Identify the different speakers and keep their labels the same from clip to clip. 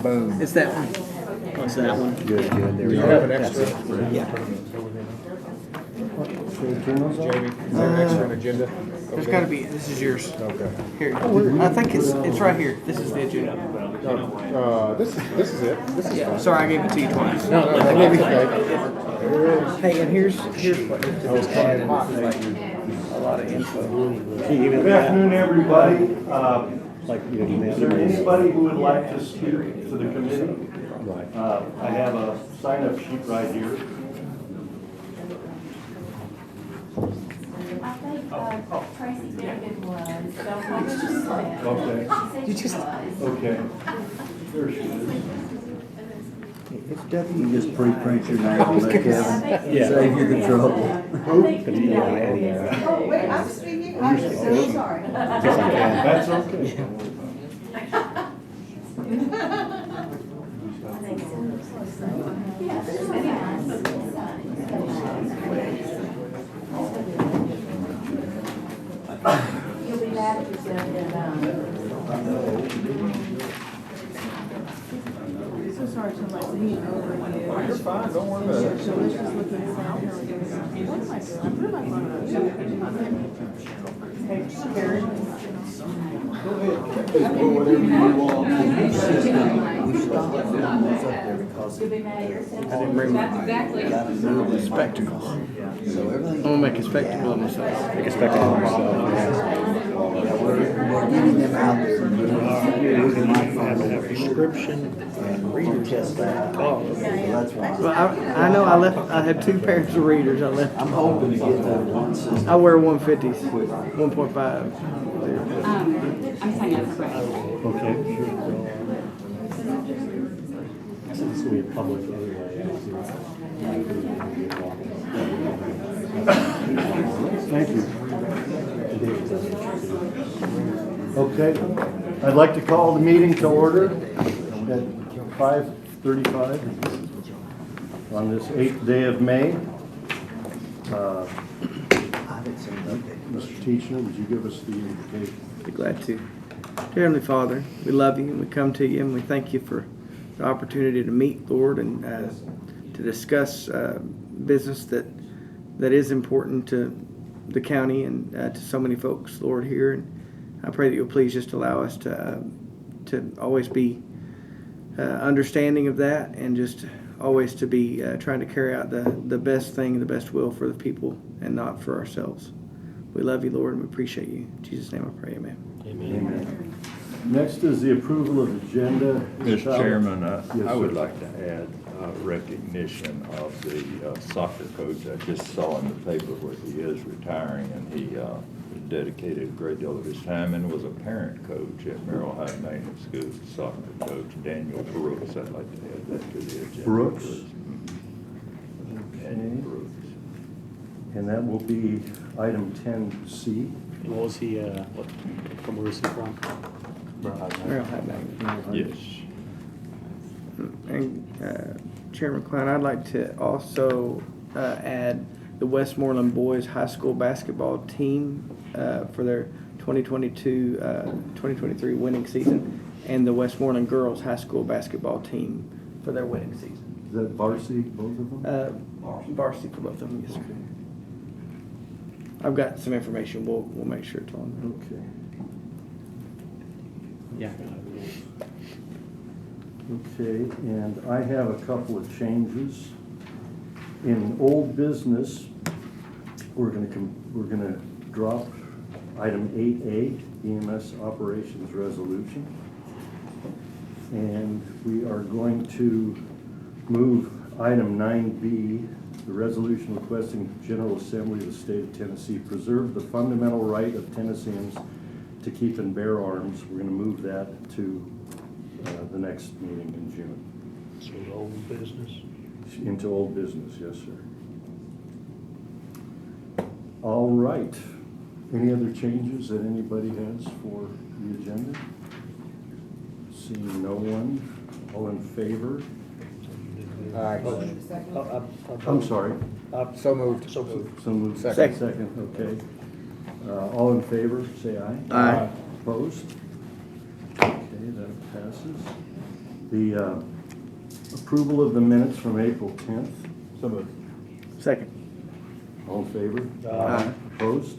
Speaker 1: Boom.
Speaker 2: It's that one. Oh, it's that one.
Speaker 1: Good. There we
Speaker 3: You
Speaker 1: go.
Speaker 3: have an extra?
Speaker 2: Yeah.
Speaker 3: Jamie, is there an extra agenda?
Speaker 2: There's got to be. This is yours.
Speaker 3: Okay.
Speaker 2: Here. I think it's right here. This is the agenda.
Speaker 3: This is it. This is
Speaker 2: Yeah.
Speaker 3: fine.
Speaker 2: Sorry, I gave it to you twice.
Speaker 3: No, I gave you that.
Speaker 2: Hey, and here's what it just added. A lot of info.
Speaker 4: Good afternoon, everybody.
Speaker 1: Like,
Speaker 4: Is there anybody who would like to speak to the committee? I have a sign-up sheet right here.
Speaker 5: I think Tracy said it was, so I was just like.
Speaker 4: Okay.
Speaker 5: She said she was.
Speaker 4: Okay. There she is.
Speaker 1: It's W. You just pre-print your name on that, Kevin.
Speaker 5: Yeah.
Speaker 1: Save you the trouble.
Speaker 5: I think you know.
Speaker 6: Oh, wait, I'm speaking, I'm so sorry.
Speaker 4: That's okay.
Speaker 5: You'll be mad at yourself
Speaker 6: So sorry to like lean over you.
Speaker 3: You're fine, don't worry about it.
Speaker 6: So let's just look at this out. What am I doing? I put my phone on. Hey, Karen.
Speaker 3: Go ahead. Do whatever you want.
Speaker 5: You'll be mad at yourself.
Speaker 2: I didn't bring my spectacles. I'm gonna make a spectacle of myself.
Speaker 1: Make a spectacle of myself. We're getting them out there. We can have a prescription and reader test that. Oh, that's why.
Speaker 2: Well, I know I had 2 pairs of readers. I left.
Speaker 1: I'm hoping to get that one system.
Speaker 2: I wear 150s, 1.5.
Speaker 5: I'm signing up for both.
Speaker 4: Okay.
Speaker 1: Since we're public anyway.
Speaker 4: Thank you. Okay. I'd like to call the meeting to order at 5:35 on this 8th day of May. Mr. Teachner, would you give us the invitation?
Speaker 2: Be glad to. Dear Heavenly Father, we love you and we come to you and we thank you for the opportunity to meet, Lord, and to discuss business that is important to the county and to so many folks, Lord, here. And I pray that you'll please just allow us to always be understanding of that and just always to be trying to carry out the best thing, the best will for the people and not for ourselves. We love you, Lord, and we appreciate you. In Jesus' name I pray, amen.
Speaker 4: Amen. Next is the approval of agenda.
Speaker 7: Mr. Chairman,
Speaker 4: Yes,
Speaker 7: I would
Speaker 4: sir.
Speaker 7: like to add recognition of the soccer coach. I just saw in the paper where he is retiring, and he dedicated a great deal of his time and was a parent coach at Merrill High Maintenance School, soccer coach Daniel Brooks. I'd like to add that to the agenda.
Speaker 4: Brooks?
Speaker 7: Daniel Brooks.
Speaker 4: And that will be item 10C.
Speaker 8: What was he, from where is he from?
Speaker 2: Merrill High Magnet.
Speaker 7: Yes.
Speaker 2: And Chairman Klein, I'd like to also add the Westmoreland Boys High School basketball team for their 2022-2023 winning season, and the Westmoreland Girls High School basketball team for their winning season.
Speaker 4: Is that varsity, both of them?
Speaker 2: Varsity for both of them, yes, sir. I've got some information. We'll make sure it's on.
Speaker 4: Okay.
Speaker 8: Yeah.
Speaker 4: Okay, and I have a couple of changes. In old business, we're gonna drop item 8A, EMS operations resolution. And we are going to move item 9B, the resolution requesting General Assembly of the State of Tennessee preserve the fundamental right of Tennesseans to keep and bear arms. We're gonna move that to the next meeting in June.
Speaker 8: So old business.
Speaker 4: Into old business, yes, sir. All right. Any other changes that anybody has for the agenda? Seeing no one, all in favor? I'm sorry.
Speaker 3: So moved.
Speaker 8: So moved.
Speaker 4: So moved.
Speaker 2: Second.
Speaker 4: Okay. All in favor, say aye.
Speaker 2: Aye.
Speaker 4: Opposed? Okay, that passes. The approval of the minutes from April 10th.
Speaker 3: So moved.
Speaker 2: Second.
Speaker 4: All in favor?
Speaker 2: Aye.
Speaker 4: Opposed?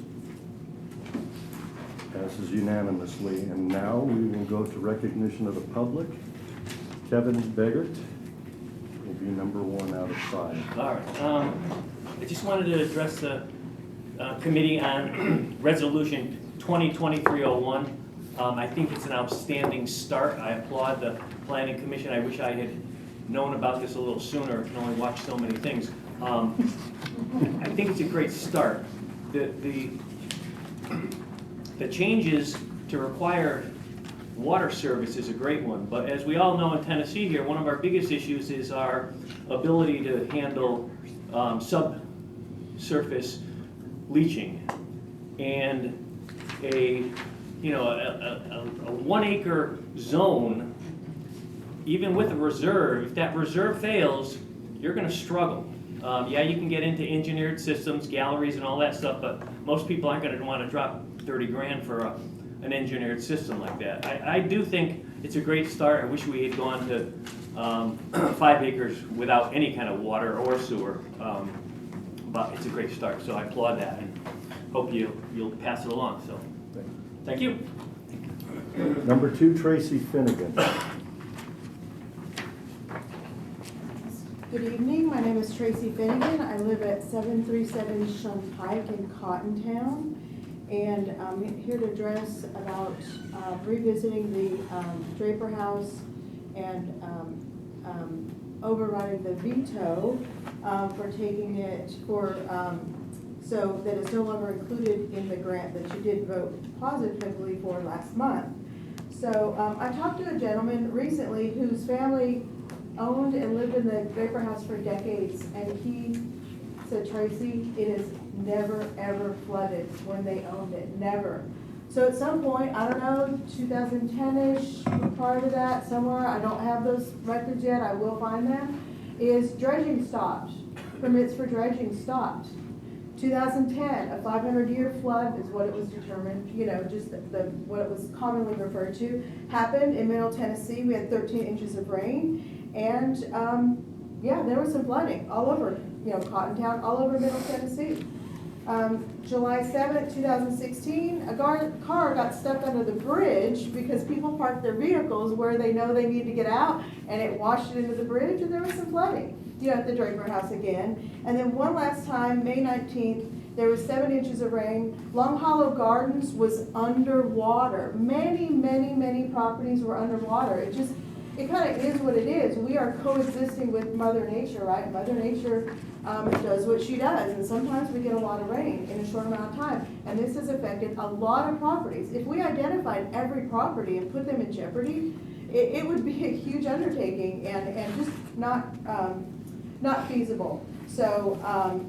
Speaker 4: Passes unanimously. And now we will go to recognition of the public. Kevin Beggart will be number 1 out of 5.
Speaker 9: All right. I just wanted to address the committee on Resolution 2023-01. I think it's an outstanding start. I applaud the Planning Commission. I wish I had known about this a little sooner. I can only watch so many things. I think it's a great start. The changes to require water service is a great one, but as we all know in Tennessee here, one of our biggest issues is our ability to handle subsurface leaching. And a 1 acre zone, even with a reserve, if that reserve fails, you're going to struggle. Yeah, you can get into engineered systems, galleries and all that stuff, but most people aren't going to want to drop 30 grand for an engineered system like that. I do think it's a great start. I wish we had gone to 5 acres without any kind of water or sewer, but it's a great start, so I applaud that and hope you'll pass it along. So, thank you.
Speaker 4: Number 2, Tracy Finnegan.
Speaker 6: Good evening, my name is Tracy Finnegan. I live at 737 Shun Pike in Cottontown. And I'm here to address about revisiting the Draper House and overriding the veto for taking it for, so that it's no longer included in the grant that you did vote positively for last month. So I talked to a gentleman recently whose family owned and lived in the Draper House for decades, and he said, Tracy, it is never ever flooded when they owned it, never. So at some point, I don't know, 2010-ish, prior to that, somewhere, I don't have those records yet, I will find them, is dredging stopped. Permits for dredging stopped. 2010, a 500-year flood is what it was determined, just what it was commonly referred to, happened in Middle Tennessee. We had 13 inches of rain, and yeah, there was some flooding all over, Cottontown, all over Middle Tennessee. July 7th, 2016, a car got stuck under the bridge because people parked their vehicles where they know they need to get out, and it washed it into the bridge, and there was some flooding, at the Draper House again. And then one last time, May 19th, there was 7 inches of rain. Long Hollow Gardens was underwater. Many, many, many properties were underwater. It kind of is what it is. We are coexisting with Mother Nature, right? Mother Nature does what she does, and sometimes we get a lot of rain in a short amount of time, and this has affected a lot of properties. If we identified every property and put them in jeopardy, it would be a huge undertaking and just not feasible. So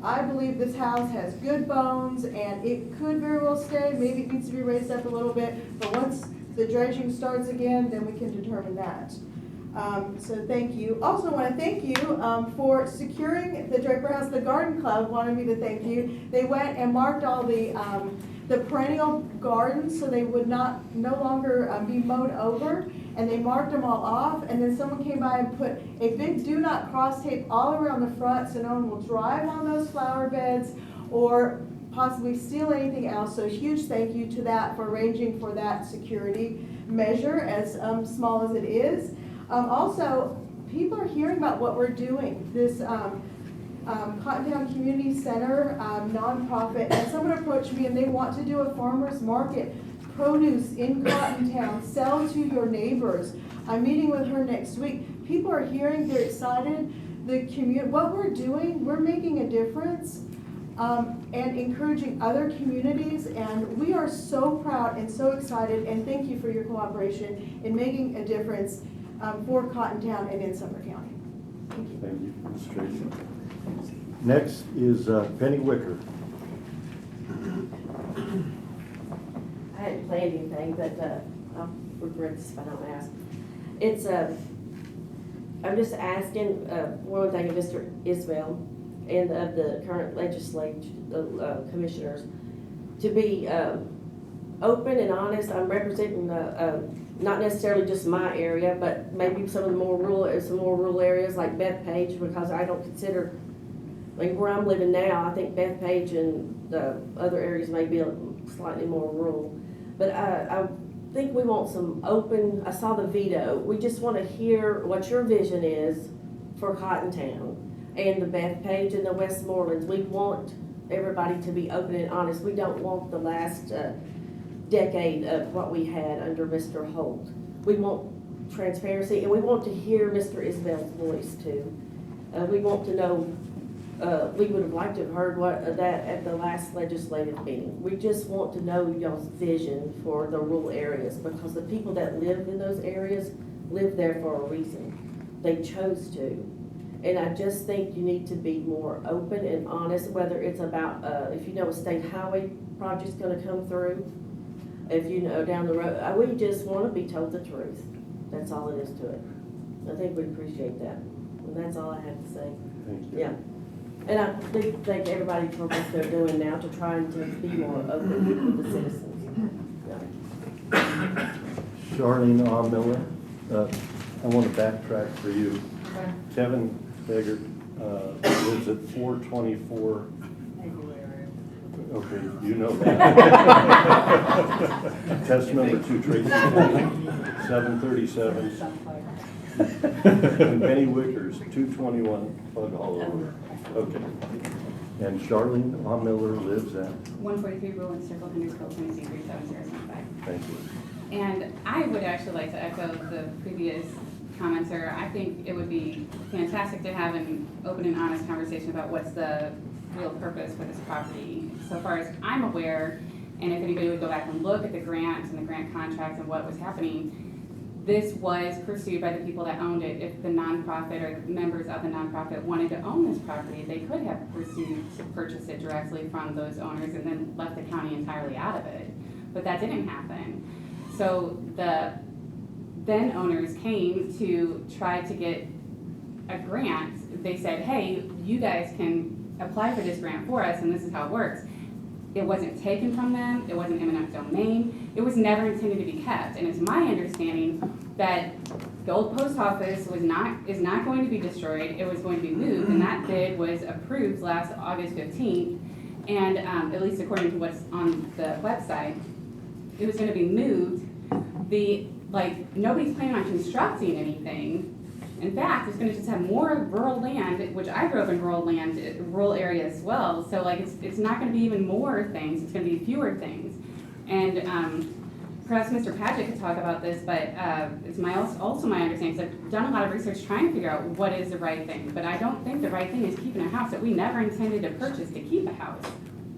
Speaker 6: I believe this house has good bones, and it could very well stay. Maybe it needs to be raised up a little bit, but once the dredging starts again, then we can determine that. So thank you. Also want to thank you for securing the Draper House. The Garden Club wanted me to thank you. They went and marked all the perennial gardens so they would no longer be mowed over, and they marked them all off. And then someone came by and put a big do not cross tape all around the front so no one will drive on those flower beds or possibly steal anything else. So a huge thank you to that for arranging for that security measure, as small as it is. Also, people are hearing about what we're doing. This Cottontown Community Center nonprofit, and someone approached me and they want to do a farmer's market, produce in Cottontown, sell to your neighbors. I'm meeting with her next week. People are hearing, they're excited. What we're doing, we're making a difference. And encouraging other communities, and we are so proud and so excited, and thank you for your cooperation in making a difference for Cottontown and in Sumner County. Thank you.
Speaker 4: Thank you, Ms. Tracy. Next is Penny Wicker.
Speaker 10: I hadn't planned anything, but I'll regret this if I don't ask. It's I'm just asking one thing of Mr. Isbell and of the current commissioners to be open and honest. I'm representing not necessarily just my area, but maybe some more rural areas like Bethpage, because I don't consider, like where I'm living now, I think Bethpage and the other areas may be slightly more rural. But I think we want some open, I saw the veto, we just want to hear what your vision is for Cottontown and the Bethpage and the Westmorelands. We want everybody to be open and honest. We don't want the last decade of what we had under Mr. Holt. We want transparency, and we want to hear Mr. Isbell's voice too. We want to know, we would have liked to have heard that at the last legislative meeting. We just want to know y'all's vision for the rural areas, because the people that live in those areas live there for a reason. They chose to. And I just think you need to be more open and honest, whether it's about, if you know a state highway project's gonna come through, if you know down the road, we just wanna be told the truth. That's all it is to it. I think we appreciate that. And that's all I have to say.
Speaker 4: Thank you.
Speaker 10: Yeah. And I do thank everybody for what they're doing now to trying to be more open with the citizens. Yeah.
Speaker 4: Charlene A. Miller, I want to backtrack for you.
Speaker 5: Okay.
Speaker 4: Kevin Beggar lives at 424. Okay, you know that. Test number 2, Tracy, 737. And Penny Wickers, 221 Plug Hollow. Okay. And Charlene A. Miller lives at?
Speaker 11: 143 Rolling Circle, Hendersonville, Tennessee, 37075.
Speaker 4: Thank you.
Speaker 11: And I would actually like to echo the previous commenter. I think it would be fantastic to have an open and honest conversation about what's the real purpose for this property. So far as I'm aware, and if anybody would go back and look at the grant and the grant contract and what was happening, this was pursued by the people that owned it. If the nonprofit or members of the nonprofit wanted to own this property, they could have pursued to purchase it directly from those owners and then left the county entirely out of it. But that didn't happen. So the then owners came to try to get a grant. They said, hey, you guys can apply for this grant for us, and this is how it works. It wasn't taken from them. It wasn't eminent domain. It was never intended to be kept. And it's my understanding that the old post office is not going to be destroyed. It was going to be moved, and that bid was approved last August 15th. And at least according to what's on the website, it was going to be moved. Nobody's planning on constructing anything. In fact, it's going to just have more rural land, which I grew up in rural area as well. So it's not going to be even more things. It's going to be fewer things. And perhaps Mr. Padgett could talk about this, but it's also my understanding, because I've done a lot of research trying to figure out what is the right thing. But I don't think the right thing is keeping a house that we never intended to purchase to keep a house.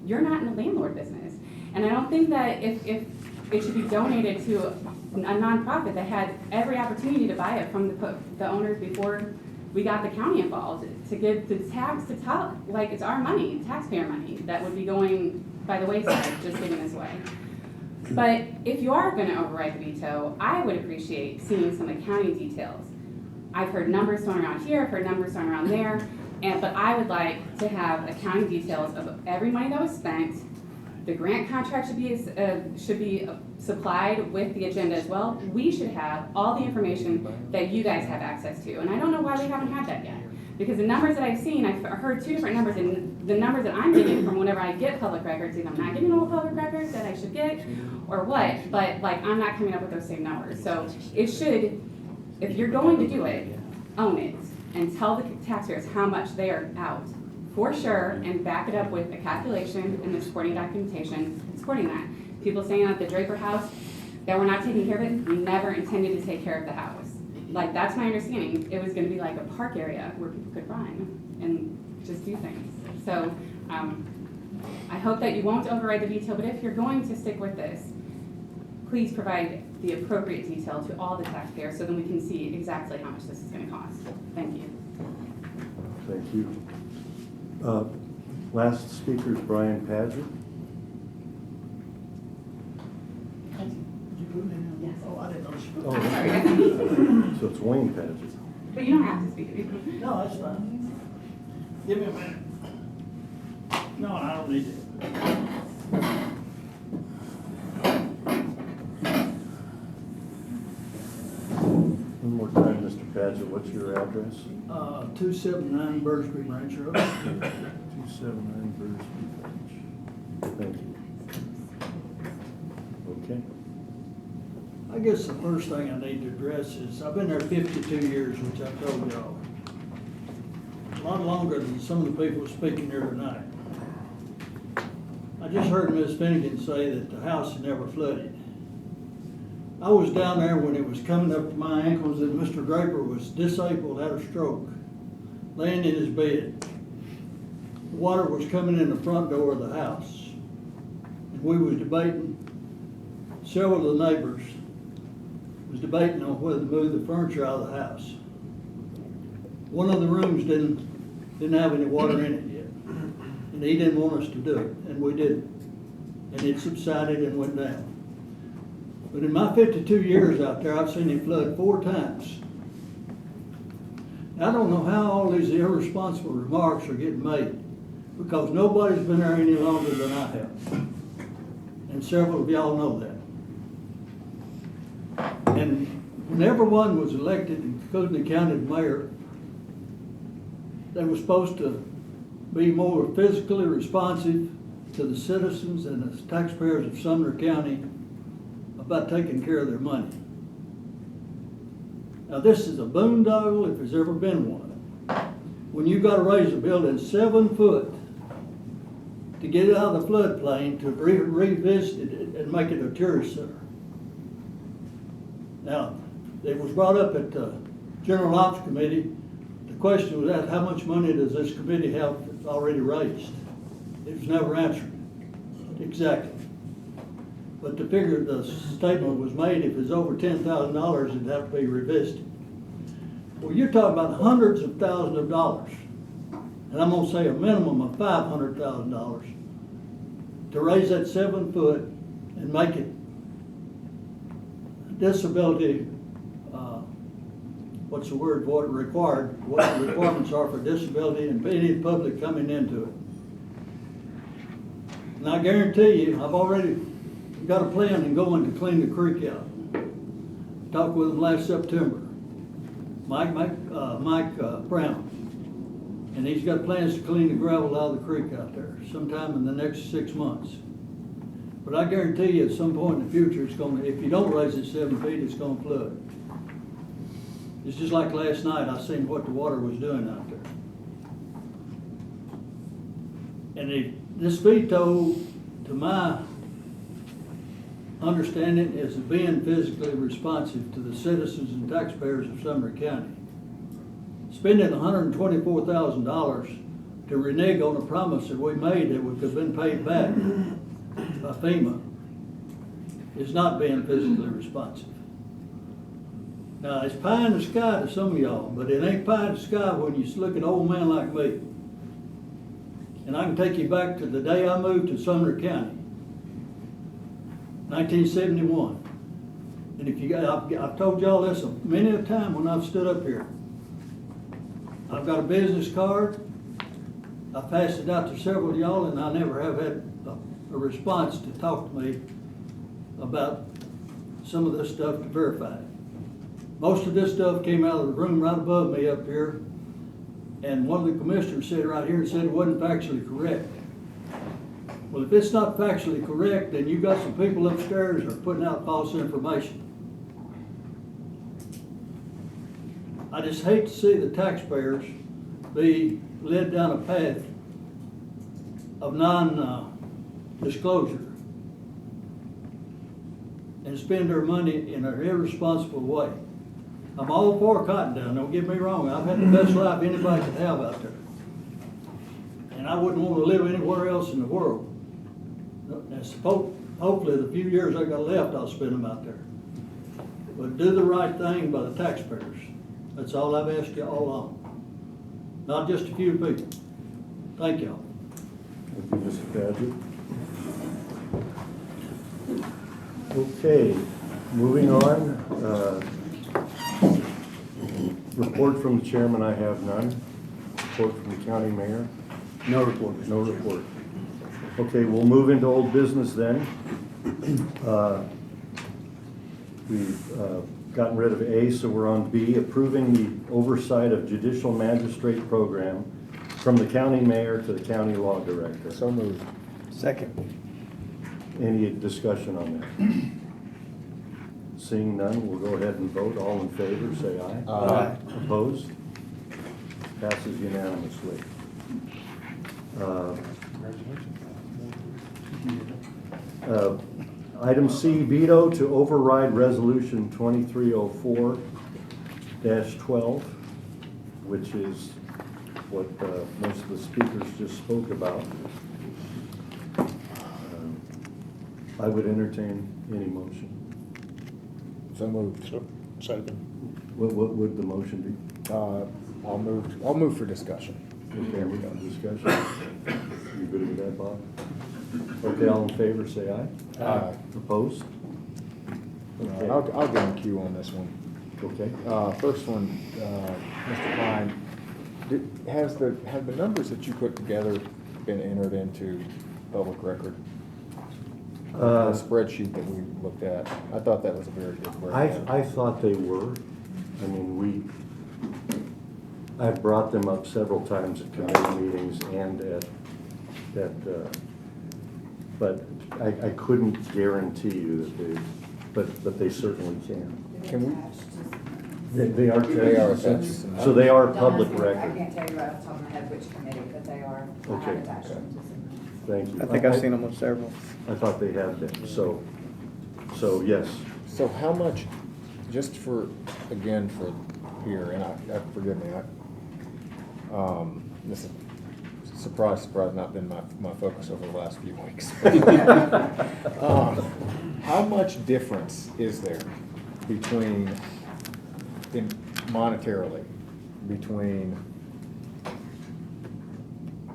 Speaker 11: You're not in the landlord business. And I don't think that if it should be donated to a nonprofit that had every opportunity to buy it from the owners before we got the county involved, to give the tax to top, like it's our money, taxpayer money, that would be going by the wayside, just giving this away. But if you are going to override the veto, I would appreciate seeing some accounting details. I've heard numbers thrown around here, I've heard numbers thrown around there, but I would like to have accounting details of every money that was spent. The grant contract should be supplied with the agenda as well. We should have all the information that you guys have access to. And I don't know why we haven't had that yet. Because the numbers that I've seen, I've heard 2 different numbers, and the numbers that I'm getting from whenever I get public records, either I'm not getting all the public records that I should get, or what, but I'm not coming up with those same numbers. So it should, if you're going to do it, own it, and tell the taxpayers how much they are out. For sure, and back it up with a calculation and the supporting documentation supporting that. People saying at the Draper house that we're not taking care of it, we never intended to take care of the house. That's my understanding. It was gonna be like a park area where people could run and just do things. So I hope that you won't override the veto, but if you're going to stick with this, please provide the appropriate detail to all the taxpayers so then we can see exactly how much this is gonna cost. Thank you.
Speaker 4: Thank you. Last speaker is Brian Padgett.
Speaker 11: Yes.
Speaker 1: Oh, I didn't know.
Speaker 4: Oh, so it's Wayne Padgett.
Speaker 11: But you don't have to speak.
Speaker 1: No, that's fine. Give me a minute. No, I don't need it.
Speaker 4: Paget, what's your address?
Speaker 3: 279 Bird Street Ranch Road.
Speaker 4: 279 Bird Street Ranch. Thank you. Okay.
Speaker 3: I guess the first thing I need to address is, I've been there 52 years, which I told y'all. A lot longer than some of the people speaking here tonight. I just heard Ms. Finnegan say that the house had never flooded. I was down there when it was coming up to my ankles and Mr. Draper was disabled, had a stroke, laying in his bed. The water was coming in the front door of the house. And we was debating, several of the neighbors was debating on whether to move the furniture out of the house. One of the rooms didn't have any water in it yet. And he didn't want us to do it, and we didn't. And it subsided and went down. But in my 52 years out there, I've seen it flood 4 times. I don't know how all these irresponsible remarks are getting made, because nobody's been there any longer than I have. And several of y'all know that. And whenever one was elected, including the county mayor, they were supposed to be more physically responsive to the citizens and the taxpayers of Sumner County about taking care of their money. Now, this is a boondoggle if there's ever been one. When you got to raise a building 7 foot to get it out of the floodplain to revisit it and make it a tourist center. Now, it was brought up at the General Ops Committee. The question was asked, how much money does this committee have already raised? It was never answered exactly. But the figure, the statement was made, if it's over $10,000, it'd have to be revisited. Well, you're talking about hundreds of thousands of dollars. And I'm gonna say a minimum of $500,000 to raise that 7 foot and make it disability, what's the word, what the requirements are for disability and any public coming into it. And I guarantee you, I've already got a plan and going to clean the creek out. Talked with him last September, Mike Brown. And he's got plans to clean the gravel out of the creek out there sometime in the next 6 months. But I guarantee you at some point in the future, it's gonna, if you don't raise it 7 feet, it's gonna flood. It's just like last night, I seen what the water was doing out there. And this veto, to my understanding, is being physically responsive to the citizens and taxpayers of Sumner County. Spending $124,000 to renege on a promise that we made that would have been paid back by FEMA is not being physically responsive. Now, it's pie in the sky to some of y'all, but it ain't pie in the sky when you look at an old man like me. And I can take you back to the day I moved to Sumner County, 1971. And if you got, I've told y'all this many a time when I've stood up here. I've got a business card. I passed it out to several of y'all, and I never have had a response to talk to me about some of this stuff to verify it. Most of this stuff came out of the room right above me up here, and one of the commissioners said right here and said it wasn't factually correct. Well, if it's not factually correct, then you got some people upstairs that are putting out false information. I just hate to see the taxpayers be led down a path of non-disclosure and spend their money in an irresponsible way. I'm all for cotton down, don't get me wrong. I've had the best life anybody could have out there. And I wouldn't want to live anywhere else in the world. Hopefully the few years I got left, I'll spend them out there. But do the right thing by the taxpayers. That's all I've asked you all along. Not just a few people. Thank y'all.
Speaker 4: Thank you, Mr. Paget. Okay, moving on. Report from the chairman, I have none. Report from the county mayor?
Speaker 3: No report.
Speaker 4: No report. Okay, we'll move into old business then. We've gotten rid of A, so we're on B, approving the oversight of judicial magistrate program from the county mayor to the county law director.
Speaker 8: So moved.
Speaker 2: Second.
Speaker 4: Any discussion on that? Seeing none, we'll go ahead and vote. All in favor, say aye.
Speaker 2: Aye.
Speaker 4: Opposed? Passes unanimously. Item C, veto to override resolution 2304-12, which is what most of the speakers just spoke about. I would entertain any motion.
Speaker 8: So moved. Second.
Speaker 4: What would the motion be?
Speaker 8: I'll move for discussion.
Speaker 4: Okay, we got discussion. You good with that, Bob? Okay, all in favor, say aye.
Speaker 8: Aye.
Speaker 4: Opposed? Okay.
Speaker 8: I'll get in queue on this one.
Speaker 4: Okay.
Speaker 8: First one, Mr. Klein, have the numbers that you put together been entered into public record? The spreadsheet that we looked at, I thought that was a very good breakdown.
Speaker 4: I thought they were. I mean, I've brought them up several times at committee meetings and but I couldn't guarantee you that but they certainly can.
Speaker 8: Can we?
Speaker 4: They are
Speaker 8: attached.
Speaker 4: So they are public
Speaker 12: I
Speaker 4: record.
Speaker 12: can't tell you right off the top of my head which committee, but they are.
Speaker 4: Okay.
Speaker 12: Attached.
Speaker 4: Thank you.
Speaker 2: I think I've seen them on several.
Speaker 4: I thought they had been, so yes.
Speaker 8: So how much, just for, again, for here, and forgive me, this is, surprise, not been my focus over the last few weeks. How much difference is there between, monetarily, between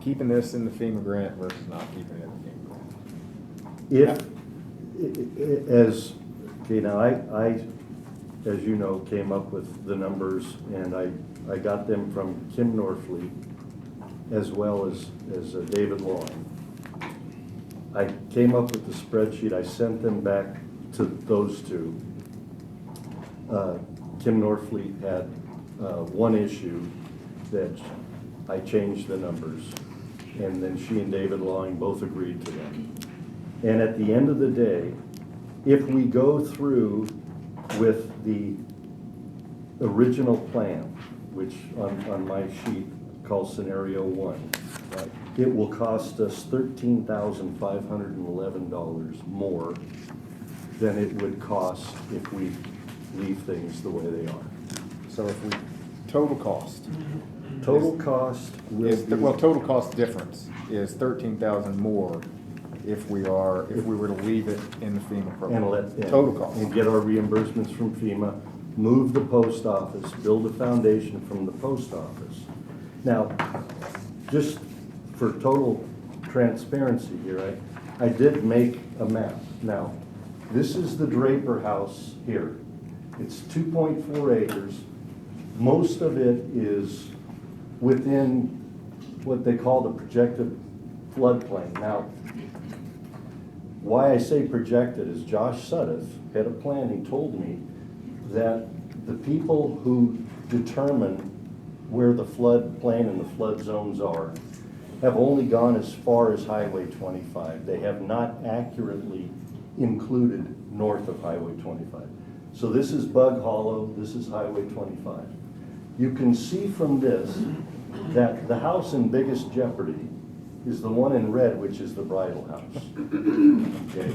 Speaker 8: keeping this in the FEMA grant versus not keeping it in the FEMA grant?
Speaker 4: Now I, as you know, came up with the numbers, and I got them from Kim Norfleet as well as David Long. I came up with the spreadsheet. I sent them back to those two. Kim Norfleet had one issue that I changed the numbers, and then she and David Long both agreed to them. And at the end of the day, if we go through with the original plan, which on my sheet called scenario 1, right, it will cost us $13,511 more than it would cost if we leave things the way they are.
Speaker 8: So if we, total cost.
Speaker 4: Total cost will be,
Speaker 8: total cost difference is 13,000 more if we were to leave it in the FEMA program. Total cost.
Speaker 4: And get our reimbursements from FEMA, move the post office, build a foundation from the post office. Now, just for total transparency here, I did make a map. Now, this is the Draper house here. It's 2.4 acres. Most of it is within what they call the projected floodplain. Now, why I say projected is Josh Sudduth, head of planning, told me that the people who determine where the floodplain and the flood zones are have only gone as far as Highway 25. They have not accurately included north of Highway 25. So this is Bug Hollow, this is Highway 25. You can see from this that the house in biggest jeopardy is the one in red, which is the bridal house. Okay.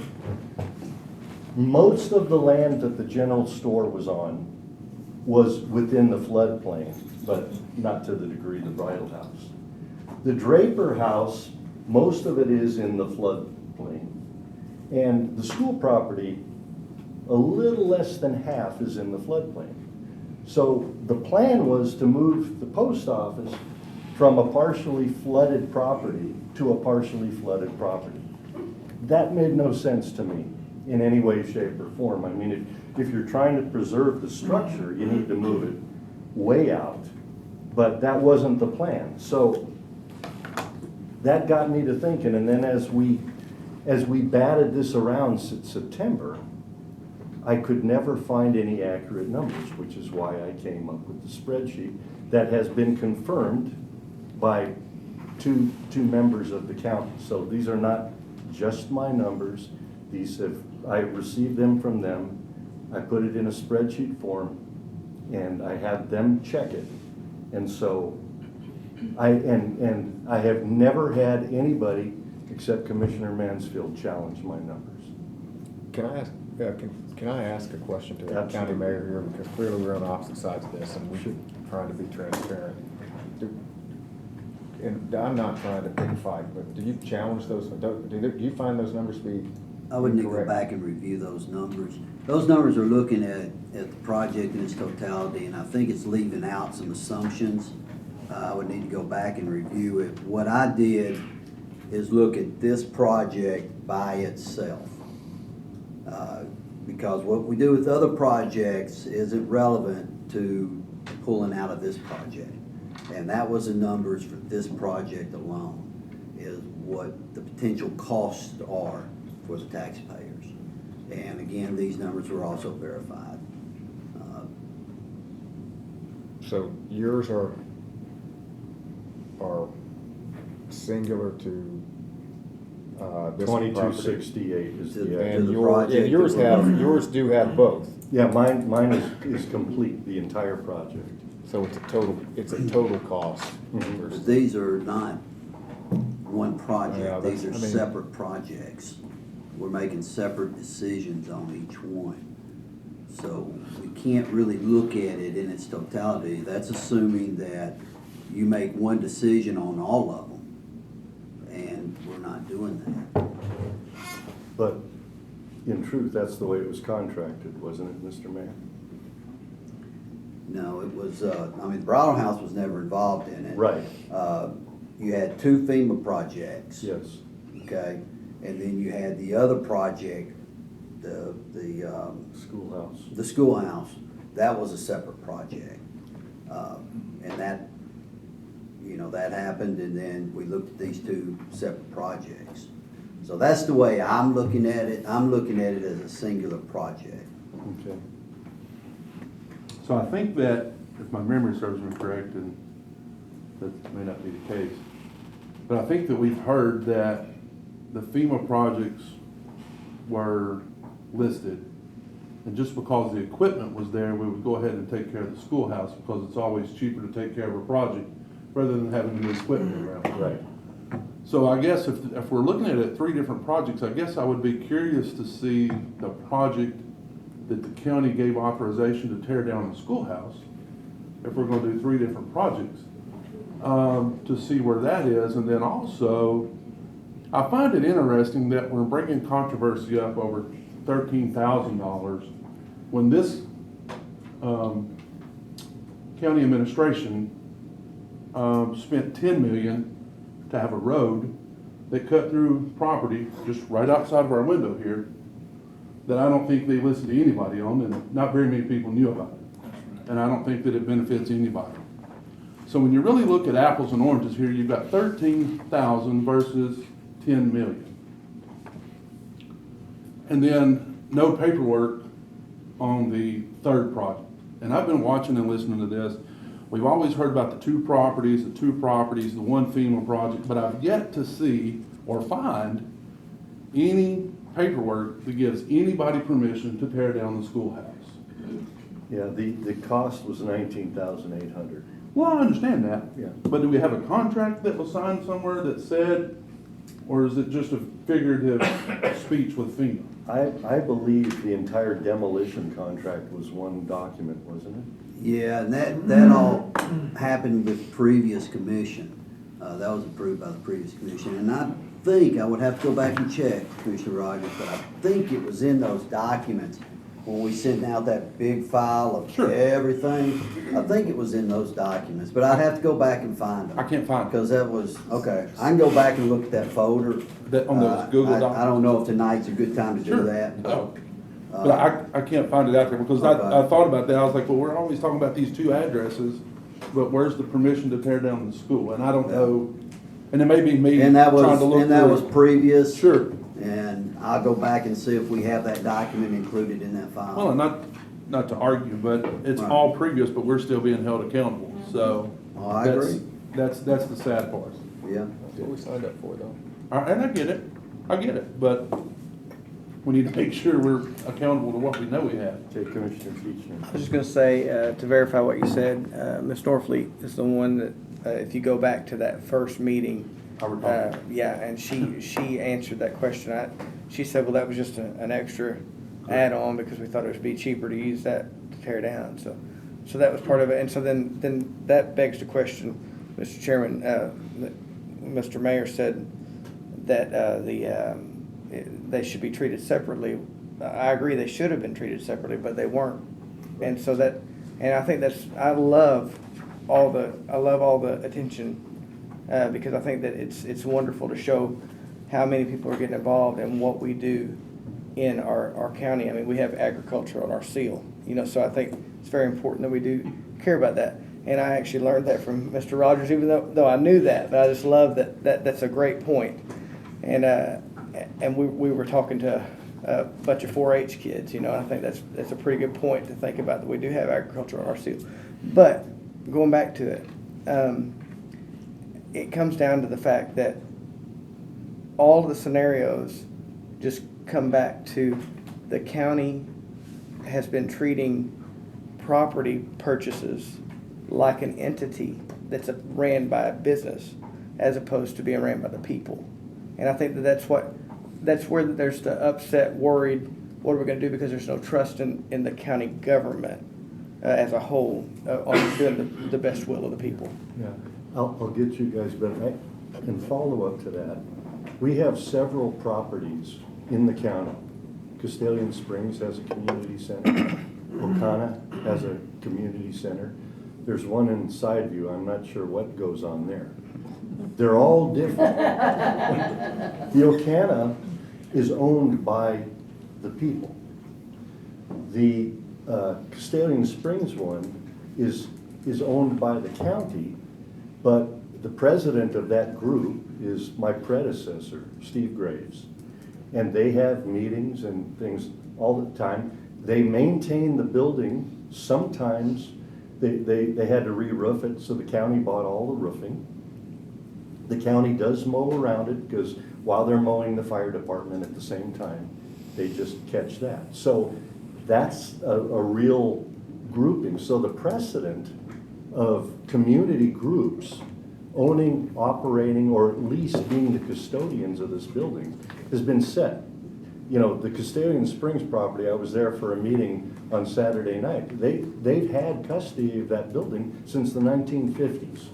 Speaker 4: Most of the land that the general store was on was within the floodplain, but not to the degree the bridal house. The Draper house, most of it is in the floodplain. And the school property, a little less than half is in the floodplain. So the plan was to move the post office from a partially flooded property to a partially flooded property. That made no sense to me in any way, shape, or form. I mean, if you're trying to preserve the structure, you need to move it way out. But that wasn't the plan. So that got me to thinking, and then as we batted this around September, I could never find any accurate numbers, which is why I came up with the spreadsheet that has been confirmed by two members of the county. So these are not just my numbers. I received them from them. I put it in a spreadsheet form and I had them check it. And so I have never had anybody except Commissioner Mansfield challenge my numbers.
Speaker 8: Can I ask, can I ask a question to the county
Speaker 4: Absolutely.
Speaker 8: mayor here, because clearly we're on opposite sides of this, and we should try to be transparent. And I'm not trying to pick a fight, but do you challenge those, do you find those numbers to be
Speaker 1: I would need to go
Speaker 8: incorrect?
Speaker 1: back and review those numbers. Those numbers are looking at the project in its totality, and I think it's leaving out some assumptions. I would need to go back and review it. What I did is look at this project by itself. Because what we do with other projects isn't relevant to pulling out of this project. And that was the numbers for this project alone, is what the potential costs are for the taxpayers. And again, these numbers were also verified.
Speaker 8: So yours are singular to this property?
Speaker 4: 2268 is
Speaker 1: To
Speaker 4: the
Speaker 1: the
Speaker 8: And
Speaker 1: project
Speaker 8: yours
Speaker 1: that we're-
Speaker 8: yours do have both.
Speaker 4: Yeah, mine is complete, the entire project.
Speaker 8: So it's a total cost.
Speaker 4: Mhm.
Speaker 8: versus-
Speaker 1: These are not one
Speaker 8: Yeah,
Speaker 1: project, these are
Speaker 8: that's- I mean-
Speaker 1: separate projects. We're making separate decisions on each one. So we can't really look at it in its totality. That's assuming that you make one decision on all of them. And we're not doing that.
Speaker 4: But in truth, that's the way it was contracted, wasn't it, Mr. Mayor?
Speaker 1: No, it was, I mean, the Bridal House was never involved in it.
Speaker 4: Right.
Speaker 1: You had two FEMA projects.
Speaker 4: Yes.
Speaker 1: Okay, and then you had the other project, the
Speaker 4: Schoolhouse.
Speaker 1: the schoolhouse, that was a separate project. And that, that happened, and then we looked at these two separate projects. So that's the way I'm looking at it. I'm looking at it as a singular project.
Speaker 4: Okay.
Speaker 13: So I think that, if my memory serves me correct, and that may not be the case, but I think that we've heard that the FEMA projects were listed, and just because the equipment was there, we would go ahead and take care of the schoolhouse, because it's always cheaper to take care of a project rather than having new equipment around.
Speaker 4: Right.
Speaker 13: So I guess if we're looking at it, three different projects, I guess I would be curious to see the project that the county gave authorization to tear down the schoolhouse, if we're gonna do three different projects, to see where that is. And then also, I find it interesting that we're bringing controversy up over $13,000 when this county administration spent $10 million to have a road that cut through property just right outside of our window here that I don't think they listened to anybody on, and not very many people knew about it. And I don't think that it benefits anybody. So when you really look at apples and oranges here, you've got 13,000 versus 10 million. And then no paperwork on the third project. And I've been watching and listening to this. We've always heard about the two properties, the one FEMA project, but I've yet to see or find any paperwork that gives anybody permission to tear down the schoolhouse.
Speaker 4: Yeah, the cost was $19,800.
Speaker 13: Well, I understand that.
Speaker 4: Yeah.
Speaker 13: But do we have a contract that was signed somewhere that said, or is it just a figurative speech with FEMA?
Speaker 4: I believe the entire demolition contract was one document, wasn't it?
Speaker 1: Yeah, and that all happened with the previous commission. That was approved by the previous commission, and I think, I would have to go back and check, Commissioner Rogers, but I think it was in those documents when we sent out that big file of
Speaker 13: Sure.
Speaker 1: everything. I think it was in those documents, but I'd have to go back and find them.
Speaker 13: I can't find it.
Speaker 1: Because that was, okay, I can go back and look at that folder.
Speaker 13: That- on those Google
Speaker 1: I
Speaker 13: documents?
Speaker 1: don't know if tonight's a good time to do
Speaker 13: Sure.
Speaker 1: that.
Speaker 13: Oh. But I can't find it out there, because I
Speaker 1: Okay.
Speaker 13: thought about that. I was like, well, we're always talking about these two addresses, but where's the permission to tear down the school? And I don't know, and it may be me
Speaker 1: And that
Speaker 13: trying to look
Speaker 1: was, and that
Speaker 13: through
Speaker 1: was
Speaker 13: it.
Speaker 1: previous.
Speaker 13: Sure.
Speaker 1: And I'll go back and see if we have that document included in that file.
Speaker 13: Well, and not to argue, but it's
Speaker 1: Right.
Speaker 13: all previous, but we're still being held accountable, so.
Speaker 1: Oh, I
Speaker 13: that's-
Speaker 1: agree.
Speaker 13: That's the sad part.
Speaker 1: Yeah.
Speaker 8: That's what we signed up for, though.
Speaker 13: And I get it, but we need to make sure we're accountable to what we know we have.
Speaker 4: Okay, Commissioner Teacher.
Speaker 2: I was just gonna say, to verify what you said, Ms. Norfleet is the one that, if you go back to that first meeting,
Speaker 13: I recall.
Speaker 2: yeah, and she answered that question. She said, well, that was just an extra add-on because we thought it would be cheaper to use that to tear down, so that was part of it. And so then that begs the question, Mr. Chairman, that Mr. Mayor said that they should be treated separately. I agree they should have been treated separately, but they weren't. And so and I think I love all the attention because I think that it's wonderful to show how many people are getting involved in what we do in our county. I mean, we have agriculture on our seal, so I think it's very important that we do care about that. And I actually learned that from Mr. Rogers, even though I knew that, but I just love that's a great point. And we were talking to a bunch of 4-H kids, I think that's a pretty good point to think about, that we do have agriculture on our seal. But going back to it, it comes down to the fact that all the scenarios just come back to the county has been treating property purchases like an entity that's ran by a business as opposed to being ran by the people. And I think that's where there's the upset, worried, what are we going to do because there's no trust in the county government as a whole on doing the best will of the people.
Speaker 4: Yeah, I'll get you guys, but in follow-up to that, we have several properties in the county. Castalian Springs has a community center. Ocana has a community center. There's one in Sideview. I'm not sure what goes on there. They're all different. The Ocana is owned by the people. The Castalian Springs one is owned by the county, but the president of that group is my predecessor, Steve Graves. And they have meetings and things all the time. They maintain the building. Sometimes they had to re-roof it, so the county bought all the roofing. The county does mow around it because while they're mowing the fire department at the same time, they just catch that. So that's a real grouping. So the precedent of community groups owning, operating, or at least being the custodians of this building has been set. The Castalian Springs property, I was there for a meeting on Saturday night. They've had custody of that building since the 1950s.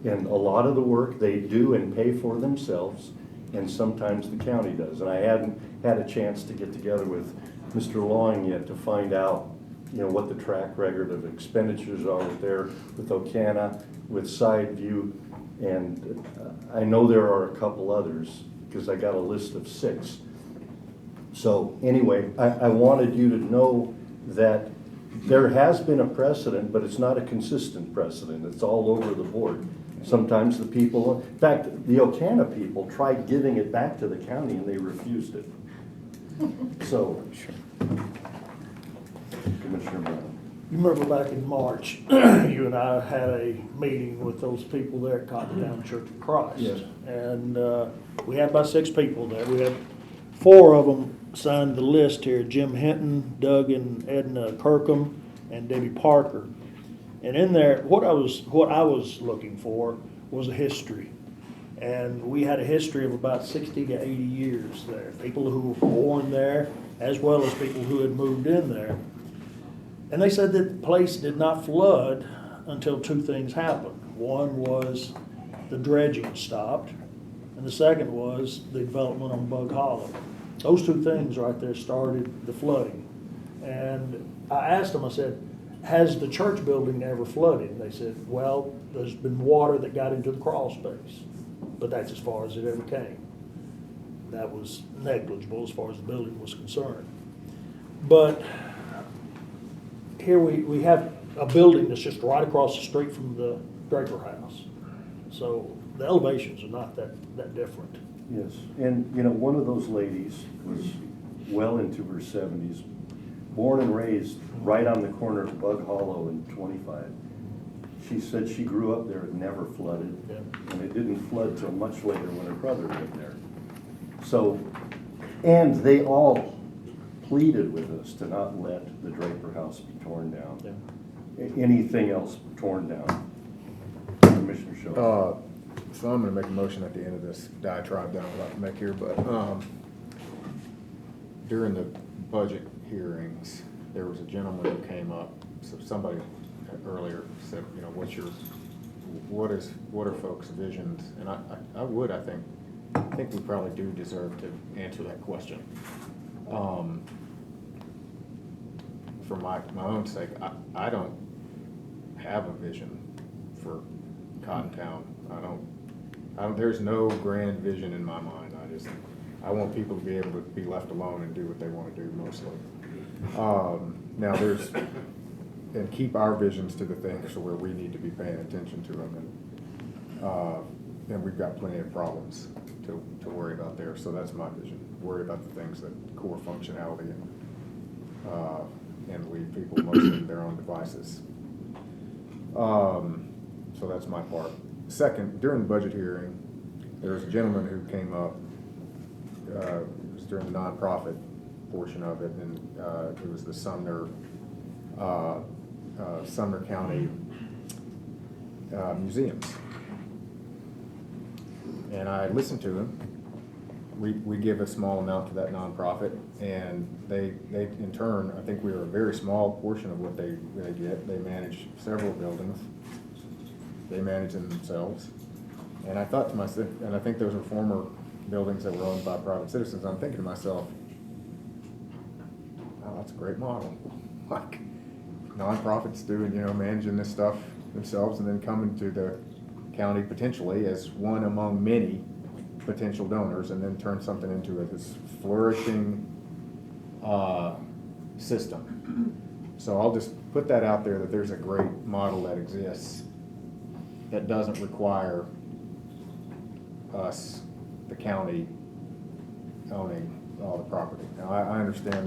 Speaker 4: And a lot of the work they do and pay for themselves, and sometimes the county does. And I hadn't had a chance to get together with Mr. Long yet to find out, what the track record of expenditures are with Ocana, with Sideview, and I know there are a couple others because I got a list of 6. So anyway, I wanted you to know that there has been a precedent, but it's not a consistent precedent. It's all over the board. Sometimes the people, in fact, the Ocana people tried giving it back to the county and they refused it. So, Commissioner Brown.
Speaker 3: You remember back in March, you and I had a meeting with those people there at Cotton Town Church of Christ.
Speaker 4: Yes.
Speaker 3: And we had about 6 people there. We had 4 of them signed the list here: Jim Hinton, Doug and Edna Kirkham, and Debbie Parker. And in there, what I was looking for was a history. And we had a history of about 60 to 80 years there. People who were born there, as well as people who had moved in there. And they said that the place did not flood until 2 things happened. One was the dredging stopped, and the second was the development on Bug Hollow. Those 2 things right there started the flooding. And I asked them, I said, has the church building ever flooded? And they said, well, there's been water that got into the crawl space, but that's as far as it ever came. That was negligible as far as the building was concerned. But here we have a building that's just right across the street from the Draper House. So the elevations are not that different.
Speaker 4: Yes, and, you know, one of those ladies was well into her 70s, born and raised right on the corner of Bug Hollow and 25. She said she grew up there, it never flooded, and it didn't flood till much later when her brother lived there. So, and they all pleaded with us to not let the Draper House be torn down. Anything else torn down. Commissioner Shaw.
Speaker 8: So I'm gonna make a motion at the end of this diatribe that I'm about to make here, but, during the budget hearings, there was a gentleman who came up, so somebody earlier said, you know, what are folks' visions? And I think we probably do deserve to answer that question. For my own sake, I don't have a vision for Cottontown. There's no grand vision in my mind. I want people to be able to be left alone and do what they want to do mostly. Now and keep our visions to the things where we need to be paying attention to them. And we've got plenty of problems to worry about there. So that's my vision. Worry about the things that core functionality and leave people mostly in their own devices. So that's my part. Second, during the budget hearing, there was a gentleman who came up, it was during the nonprofit portion of it, and it was the Sumner County museums. And I listened to him. We give a small amount to that nonprofit, and they in turn, I think we are a very small portion of what they get. They manage several buildings. They manage them themselves. And I thought to myself, and I think those are former buildings that were owned by private citizens. I'm thinking to myself, wow, that's a great model. Like nonprofits doing, managing this stuff themselves and then coming to the county potentially as one among many potential donors and then turn something into this flourishing system. So I'll just put that out there that there's a great model that exists that doesn't require us, the county, owning all the property. Now I understand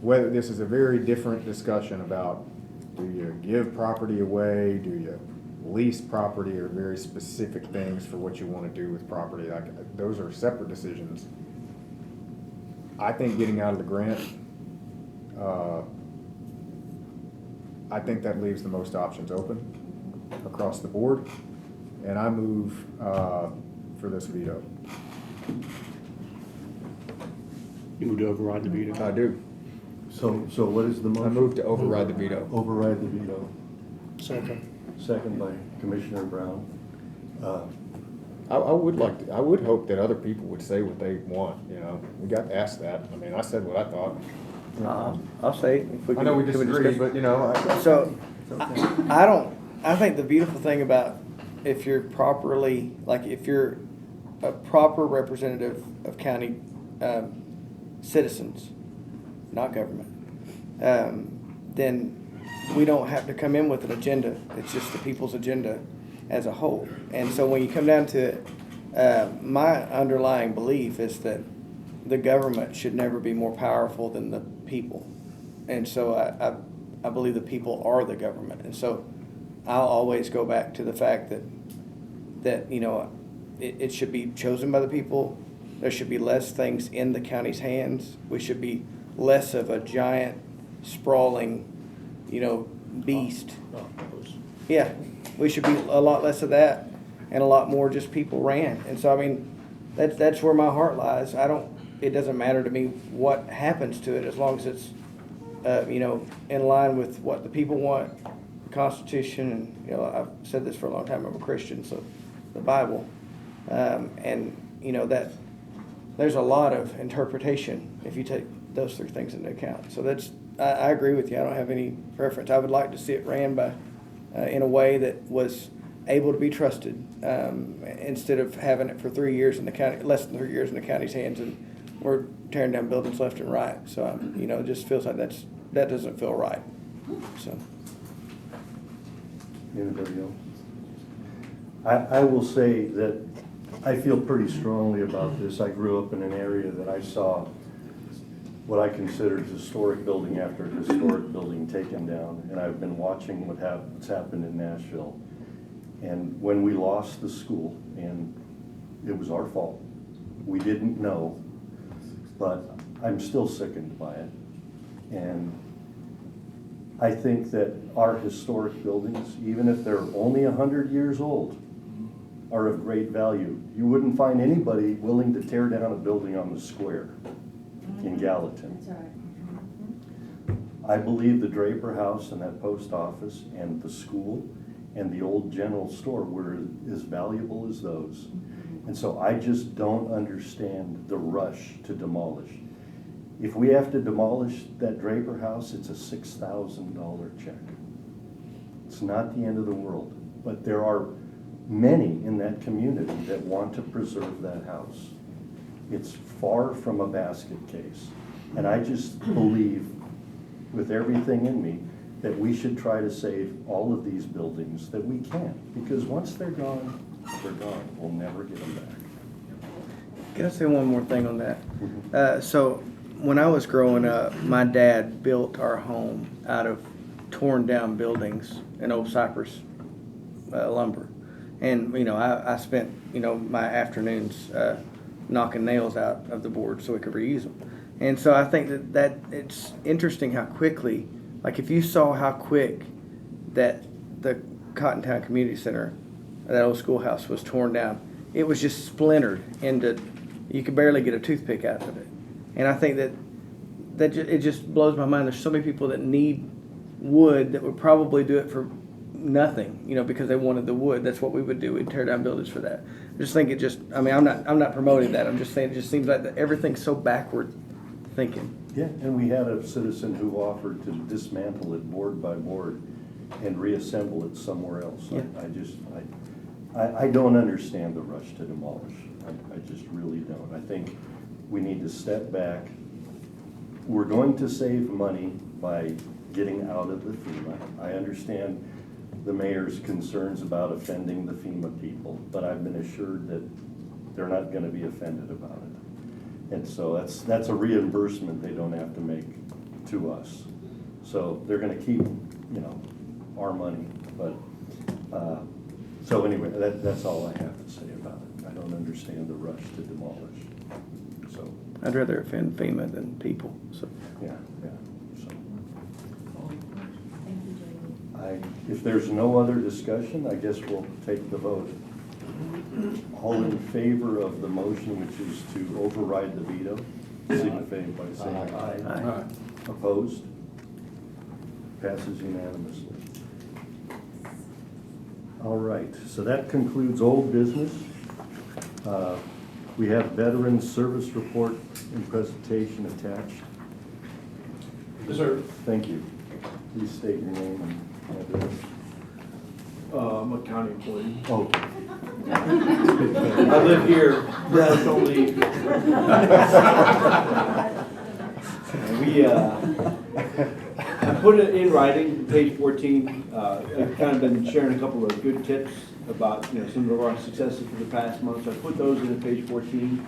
Speaker 8: whether this is a very different discussion about do you give property away, do you lease property, or very specific things for what you want to do with property. Those are separate decisions. I think getting out of the grant, I think that leaves the most options open across the board, and I move for this veto.
Speaker 14: You move to override the veto?
Speaker 8: I do.
Speaker 4: So what is the motion?
Speaker 8: I move to override the veto.
Speaker 4: Override the veto.
Speaker 14: Second.
Speaker 4: Second by Commissioner Brown.
Speaker 8: I would hope that other people would say what they want, We got asked that. I mean, I said what I thought.
Speaker 2: I'll say, if we
Speaker 8: I
Speaker 2: can.
Speaker 8: know we
Speaker 2: can
Speaker 8: disagree,
Speaker 2: discuss-
Speaker 8: but
Speaker 2: So, I think the beautiful thing about if you're properly, if you're a proper representative of county citizens, not government, then we don't have to come in with an agenda. It's just the people's agenda as a whole. And so when you come down to it, my underlying belief is that the government should never be more powerful than the people. And so I believe the people are the government. And so I'll always go back to the fact that it should be chosen by the people. There should be less things in the county's hands. We should be less of a giant, sprawling, beast. Yeah, we should be a lot less of that and a lot more just people ran. And so, that's where my heart lies. It doesn't matter to me what happens to it as long as it's, in line with what the people want, the Constitution, and, I've said this for a long time, I'm a Christian, so the Bible. That there's a lot of interpretation if you take those three things into account. So I agree with you. I don't have any preference. I would like to see it ran by, in a way that was able to be trusted, instead of having it for 3 years in the county, less than 3 years in the county's hands, and we're tearing down buildings left and right. So, it just feels like that doesn't feel right. So.
Speaker 4: Anybody else? I will say that I feel pretty strongly about this. I grew up in an area that I saw what I considered historic building after historic building taken down, and I've been watching what's happened in Nashville. And when we lost the school, and it was our fault, we didn't know, but I'm still sickened by it. And I think that our historic buildings, even if they're only 100 years old, are of great value. You wouldn't find anybody willing to tear down a building on the square in Gallatin.
Speaker 10: That's all right.
Speaker 4: I believe the Draper House and that post office and the school and the old general store were as valuable as those. And so I just don't understand the rush to demolish. If we have to demolish that Draper House, it's a $6,000 check. It's not the end of the world, but there are many in that community that want to preserve that house. It's far from a basket case. And I just believe with everything in me that we should try to save all of these buildings that we can, because once they're gone, they're gone. We'll never get them back.
Speaker 2: Can I say one more thing on that? So when I was growing up, my dad built our home out of torn down buildings and old cypress lumber. And, you know, I spent, you know, my afternoons knocking nails out of the board so we could reuse them. And so I think that it's interesting how quickly, like if you saw how quick that the Cottontown Community Center, that old schoolhouse was torn down, it was just splintered into, you could barely get a toothpick out of it. And I think it just blows my mind. There's so many people that need wood that would probably do it for nothing, you know, because they wanted the wood. That's what we would do. We'd tear down buildings for that. I just think I mean, I'm not promoting that. I'm just saying it just seems like everything's so backward thinking.
Speaker 4: Yeah, and we had a citizen who offered to dismantle it board by board and reassemble it somewhere else.
Speaker 2: Yeah.
Speaker 4: I don't understand the rush to demolish. I just really don't. I think we need to step back. We're going to save money by getting out of the FEMA. I understand the mayor's concerns about offending the FEMA people, but I've been assured that they're not going to be offended about it. And so that's a reimbursement they don't have to make to us. So they're going to keep, you know, our money. But so anyway, that's all I have to say about it. I don't understand the rush to demolish. So
Speaker 2: I'd rather offend FEMA than people. So
Speaker 4: yeah. So
Speaker 10: Thank you, Jamie.
Speaker 4: if there's no other discussion, I guess we'll take the vote. All in favor of the motion, which is to override the veto, signify by saying aye.
Speaker 2: Aye.
Speaker 4: Opposed? Passes unanimously. All right, so that concludes old business. We have Veterans Service Report and presentation attached.
Speaker 14: Yes, sir.
Speaker 4: Thank you. Please state your name and address.
Speaker 14: I'm a county employee.
Speaker 4: Oh.
Speaker 14: I live here, pretty much only. I put it in writing, page 14. I've kind of been sharing a couple of good tips about, you know, some of our successes for the past month. So I put those in page 14.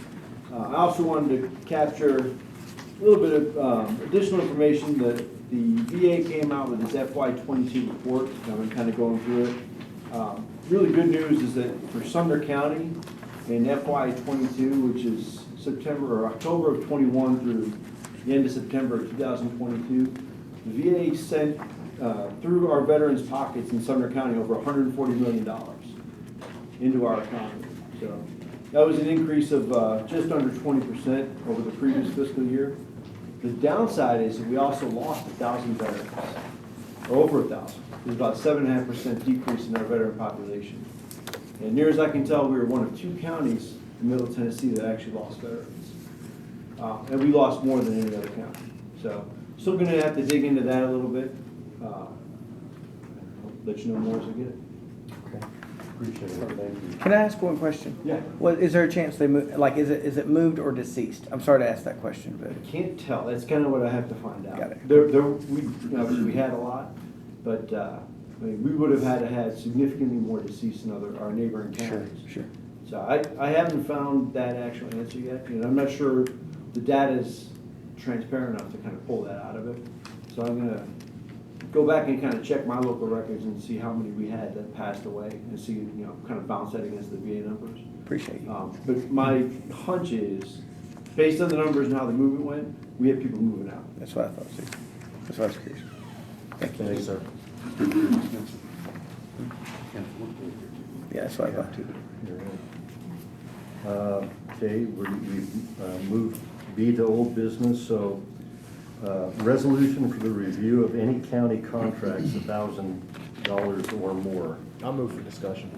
Speaker 14: I also wanted to capture a little bit of additional information that the VA came out with its FY22 report. I've been kind of going through it. Really good news is that for Sumner County in FY22, which is September or October of 21 through the end of September of 2022, the VA sent through our veterans' pockets in Sumner County over $140 million into our economy. So that was an increase of just under 20% over the previous fiscal year. The downside is that we also lost 1,000 veterans, or over 1,000. There's about 7.5% decrease in our veteran population. And near as I can tell, we were one of 2 counties in Middle Tennessee that actually lost veterans. And we lost more than any other county. So still going to have to dig into that a little bit. I'll let you know more as I get it.
Speaker 4: Okay. Appreciate it. Thank you.
Speaker 2: can I ask one question?
Speaker 14: Yeah.
Speaker 2: Well, is there a chance they move? Like, is it moved or deceased? I'm sorry to ask that question, but
Speaker 14: I can't tell. That's kind of what I have to find out.
Speaker 2: Got it.
Speaker 14: We had a lot, but I mean, we would have had to have significantly more deceased than our neighboring counties.
Speaker 2: Sure.
Speaker 14: So I haven't found that actual answer yet, and I'm not sure the data's transparent enough to kind of pull that out of it. So I'm gonna go back and kind of check my local records and see how many we had that passed away, and see, kind of bounce that against the VA numbers.
Speaker 2: Appreciate you.
Speaker 14: But my hunch is, based on the numbers and how the movement went, we have people moving out.
Speaker 2: That's what I thought too. That's what I was curious. Thank you.
Speaker 4: Thank you, sir.
Speaker 2: Yeah, that's what I thought too.
Speaker 4: Okay, we've moved B to old business, so resolution for the review of any county contracts $1,000 or more.
Speaker 8: I'll move for discussion.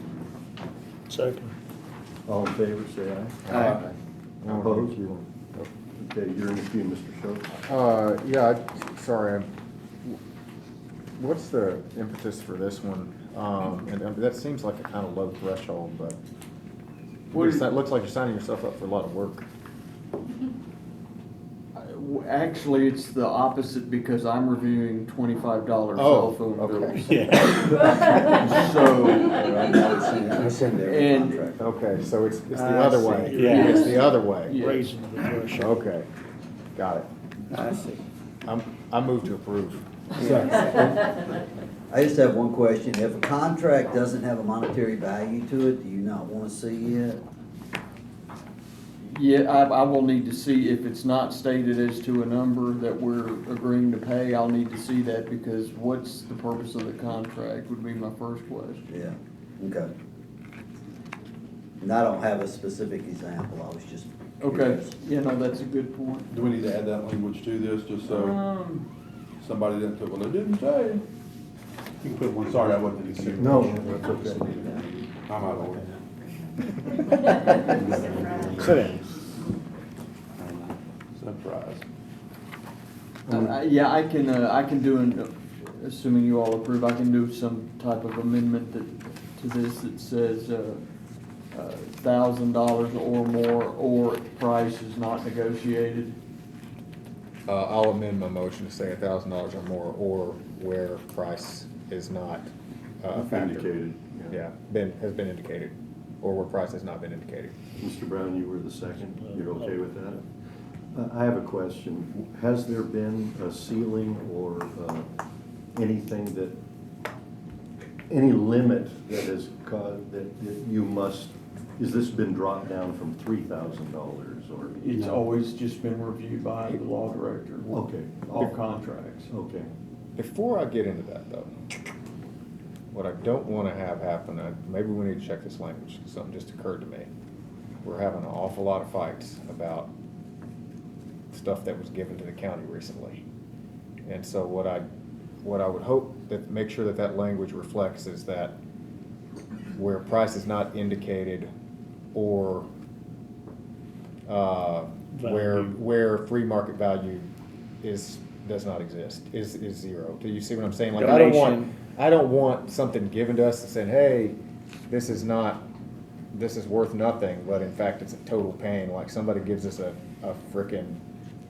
Speaker 2: Second.
Speaker 4: All in favor, say aye.
Speaker 8: Aye.
Speaker 4: Opposed? Okay, you're in the queue, Mr. Schultz.
Speaker 8: Yeah, sorry, what's the impetus for this one? And that seems like a kind of low threshold, but it looks like you're signing yourself up for a lot of work.
Speaker 3: Actually, it's the opposite because I'm reviewing $25
Speaker 8: Oh,
Speaker 3: cell phone
Speaker 8: okay.
Speaker 3: bills. So, and
Speaker 8: Okay, so it's the
Speaker 2: I
Speaker 8: other
Speaker 2: see.
Speaker 8: way.
Speaker 2: Yeah.
Speaker 8: It's the other way.
Speaker 3: Yes.
Speaker 2: Raising the threshold.
Speaker 8: Okay, got it.
Speaker 2: I see.
Speaker 8: I move to approve.
Speaker 1: I just have one question. If a contract doesn't have a monetary value to it, do you not want to see it?
Speaker 3: Yeah, I will need to see if it's not stated as to a number that we're agreeing to pay, I'll need to see that because what's the purpose of the contract would be my first question.
Speaker 1: Yeah, okay. And I don't have a specific example, I was just
Speaker 3: Okay,
Speaker 1: curious.
Speaker 3: yeah, no, that's a good point.
Speaker 13: Do we need to add that language to this, just so somebody didn't say, well, it didn't say?
Speaker 15: You can put one.
Speaker 13: Sorry, I wasn't considering.
Speaker 4: No, that's okay.
Speaker 13: I'm out of order.
Speaker 2: Sit in.
Speaker 13: Surprise.
Speaker 3: Yeah, I can do assuming you all approve, I can do some type of amendment to this that says, $1,000 or more, or price is not negotiated.
Speaker 8: I'll amend my motion to say $1,000 or more, or where price is not a factor.
Speaker 4: Indicated.
Speaker 8: Yeah, has been indicated, or where price has not been indicated.
Speaker 4: Mr. Brown, you were the second. You're okay with that? I have a question. Has there been a ceiling or anything any limit that has caused, that you must, has this been dropped down from $3,000 or?
Speaker 3: It's always just been reviewed by the law director.
Speaker 4: Okay.
Speaker 3: All contracts.
Speaker 4: Okay.
Speaker 8: Before I get into that though, what I don't want to have happen, maybe we need to check this language, something just occurred to me. We're having an awful lot of fights about stuff that was given to the county recently. And so what I would hope that, make sure that language reflects is that where price is not indicated or where free market value does not exist, is zero. Do you see what I'm saying? Like, I don't want something given to us and saying, hey, this is worth nothing, but in fact it's a total pain. Like somebody gives us a frickin'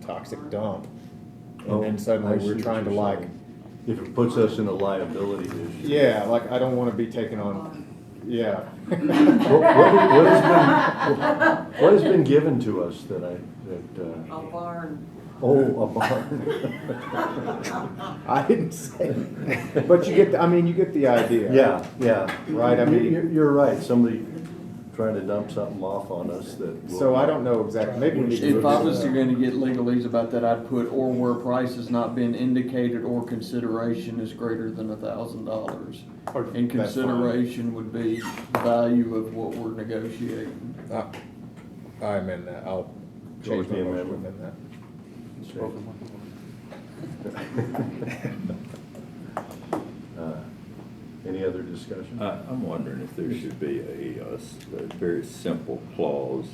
Speaker 8: toxic dump, and then suddenly we're trying to like.
Speaker 4: If it puts us in a liability issue.
Speaker 8: Yeah, like I don't want to be taken on. Yeah.
Speaker 4: What has been given to us that
Speaker 10: A barn.
Speaker 4: Oh, a barn.
Speaker 8: I didn't say. But you get the idea.
Speaker 4: Yeah.
Speaker 8: Right. I mean,
Speaker 4: you're right. Somebody trying to dump something off on us that.
Speaker 8: So I don't know exactly. Maybe we need to
Speaker 3: If I was going to get legalese about that, I'd put or where price has not been indicated or consideration is greater than $1,000. And consideration would be the value of what we're negotiating.
Speaker 8: I amend that. I'll change my motion to amend that.
Speaker 4: Any other discussion?
Speaker 7: I'm wondering if there should be a very simple clause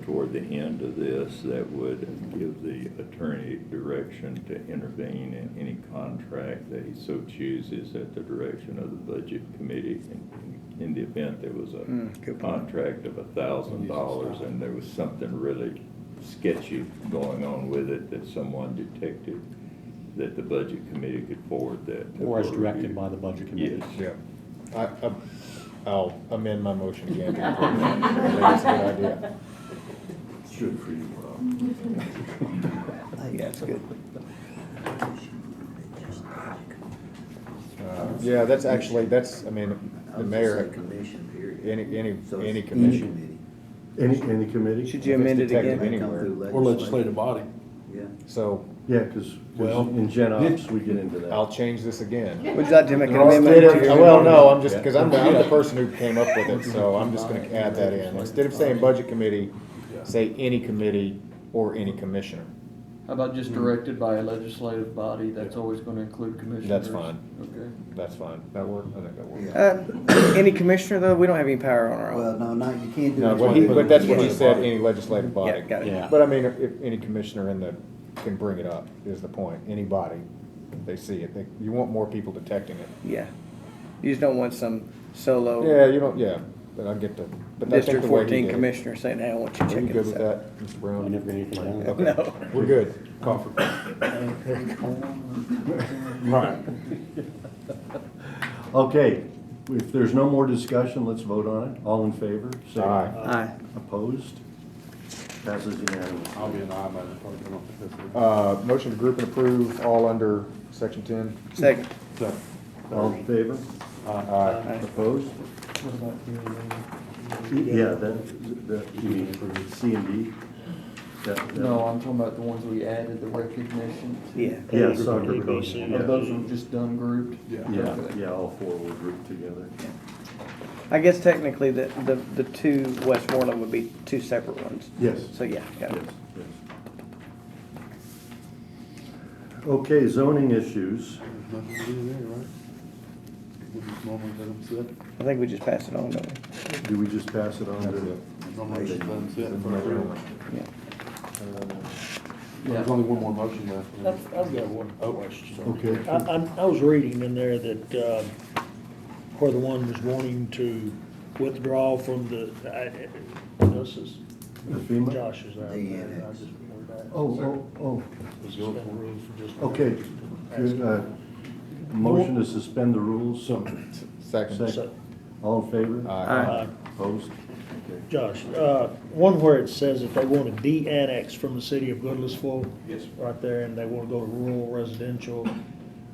Speaker 7: toward the end of this that would give the attorney direction to intervene in any contract that he so chooses at the direction of the budget committee in the event there was a contract of $1,000 and there was something really sketchy going on with it that someone detected, that the budget committee could forward that to.
Speaker 15: Or as directed by the budget committee.
Speaker 7: Yes.
Speaker 8: Yeah. I'll amend my motion again. I think that's a good idea.
Speaker 4: It's good for you, Rob.
Speaker 2: Yeah, it's good.
Speaker 8: Yeah, that's actually, I mean,
Speaker 1: I
Speaker 8: the
Speaker 1: would just
Speaker 8: mayor,
Speaker 1: say commission, period.
Speaker 8: any
Speaker 1: So it's
Speaker 8: any commission.
Speaker 1: committee.
Speaker 4: Any committee?
Speaker 2: Should you amend it
Speaker 8: Detective
Speaker 2: again?
Speaker 1: May come
Speaker 8: anywhere.
Speaker 1: through
Speaker 15: Or legislative body.
Speaker 1: Yeah.
Speaker 8: So
Speaker 4: Yeah, because
Speaker 15: Well,
Speaker 4: in Gen Ops, we get into that.
Speaker 8: I'll change this again.
Speaker 2: Would you like to make an
Speaker 15: They're all
Speaker 2: amendment to
Speaker 15: stated-
Speaker 2: your?
Speaker 8: Well, no, I'm just, because I'm the person who came up with it, so I'm just gonna add that in. Instead of saying budget committee, say any committee or any commissioner.
Speaker 16: How about just directed by a legislative body, that's always gonna include commissioners?
Speaker 8: That's fine.
Speaker 16: Okay.
Speaker 8: That's fine. That work? I think that works.
Speaker 1: Yeah.
Speaker 2: Any commissioner though, we don't have any power on our own.
Speaker 1: Well, no, not, you can't do
Speaker 8: No,
Speaker 1: it.
Speaker 8: but that's what he said, any legislative body.
Speaker 2: Yeah, got it.
Speaker 15: Yeah.
Speaker 8: But I mean, if any commissioner can bring it up, is the point. Anybody, they see it. You want more people detecting it.
Speaker 2: Yeah. You just don't want some solo
Speaker 8: Yeah, you don't, yeah, but I get the, but I think
Speaker 2: District
Speaker 8: the way he
Speaker 2: 14
Speaker 8: did it.
Speaker 2: commissioner saying, hey, I want you
Speaker 8: Are you
Speaker 2: checking
Speaker 8: good
Speaker 2: this
Speaker 8: with
Speaker 2: out.
Speaker 8: that, Mr.
Speaker 15: I
Speaker 8: Brown?
Speaker 15: never get anything done.
Speaker 8: Okay.
Speaker 2: No.
Speaker 8: We're good.
Speaker 15: Call for. Right.
Speaker 4: Okay, if there's no more discussion, let's vote on it. All in favor, say aye.
Speaker 2: Aye.
Speaker 4: Opposed? Passes unanimously.
Speaker 15: I'll be an aye by the time.
Speaker 8: Motion to group and approve all under section 10.
Speaker 2: Second.
Speaker 4: All in favor?
Speaker 8: Aye.
Speaker 4: Opposed? Yeah, you mean C and D?
Speaker 16: No, I'm talking about the ones we added, the recognition.
Speaker 2: Yeah.
Speaker 4: Yeah, soccer coach.
Speaker 16: Are those are just done grouped?
Speaker 4: Yeah, all four were grouped together.
Speaker 2: I guess technically the two Westmoreland would be two separate ones.
Speaker 4: Yes.
Speaker 2: So yeah, got
Speaker 4: Yes,
Speaker 2: it.
Speaker 4: yes. Okay, zoning issues.
Speaker 15: There's nothing to do there, right? We just normally let them sit.
Speaker 2: I think we just passed it on, don't we?
Speaker 4: Do we just pass it on
Speaker 8: That's
Speaker 4: to?
Speaker 8: it.
Speaker 15: Normally just let them sit in front of everyone.
Speaker 2: Yeah.
Speaker 15: There's only one more motion left.
Speaker 3: I've got one question.
Speaker 4: Okay.
Speaker 3: I was reading in there that, where the one was wanting to withdraw from this is,
Speaker 4: The FEMA?
Speaker 3: Josh is out
Speaker 1: The
Speaker 3: there.
Speaker 1: annex.
Speaker 3: I just wanted to ask.
Speaker 4: Oh.
Speaker 3: Suspend the rules for just.
Speaker 4: Okay. Good, motion to suspend the rules.
Speaker 8: Second.
Speaker 3: So,
Speaker 4: All in favor?
Speaker 2: Aye.
Speaker 4: Opposed? Okay.
Speaker 3: Josh, one where it says that they want to de-annex from the city of Goodlettsville.
Speaker 17: Yes.
Speaker 3: Right there, and they want to go to rural residential.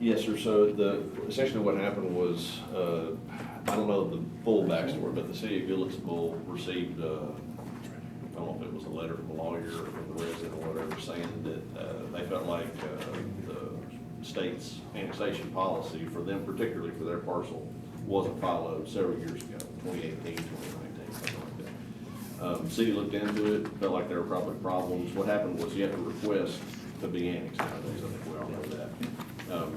Speaker 17: Yes, sir. So essentially what happened was, I don't know the full backstory, but the city of Goodlettsville received, I don't know if it was a letter from a lawyer or from the resident or whatever, saying that they felt like the state's annexation policy for them, particularly for their parcel, wasn't followed several years ago, 2018, 2019, something like that. City looked into it, felt like there were probably problems. What happened was you have to request to be annexed nowadays, I think we all know that.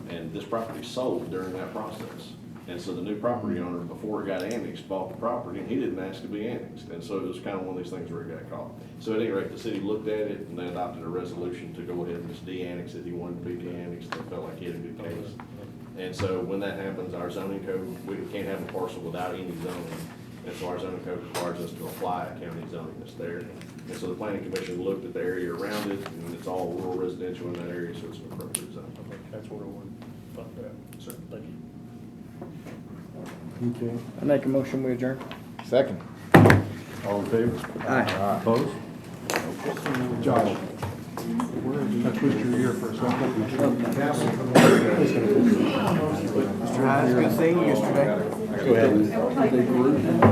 Speaker 17: And this property sold during that process. And so the new property owner, before it got annexed, bought the property, and he didn't ask to be annexed. And so it was kind of one of these things where it got caught. So at any rate, the city looked at it, and they adopted a resolution to go ahead and just de-annex it. He wanted to be de-annexed, they felt like he had a good case. And so when that happens, our zoning code, we can't have a parcel without any zoning. And so our zoning code requires us to apply a county zoning that's there. And so the planning commission looked at the area around it, and it's all rural residential in that area, so it's an appropriate zone.
Speaker 3: That's what I wanted to find out.
Speaker 17: Sir.
Speaker 3: Thank you.
Speaker 4: Okay.
Speaker 2: I make a motion, we adjourn.
Speaker 8: Second.
Speaker 4: All in favor?
Speaker 2: Aye.
Speaker 4: Opposed?
Speaker 15: Josh, I twist your ear for a second.
Speaker 2: Mr. Hines, good seeing you yesterday.
Speaker 15: Go ahead.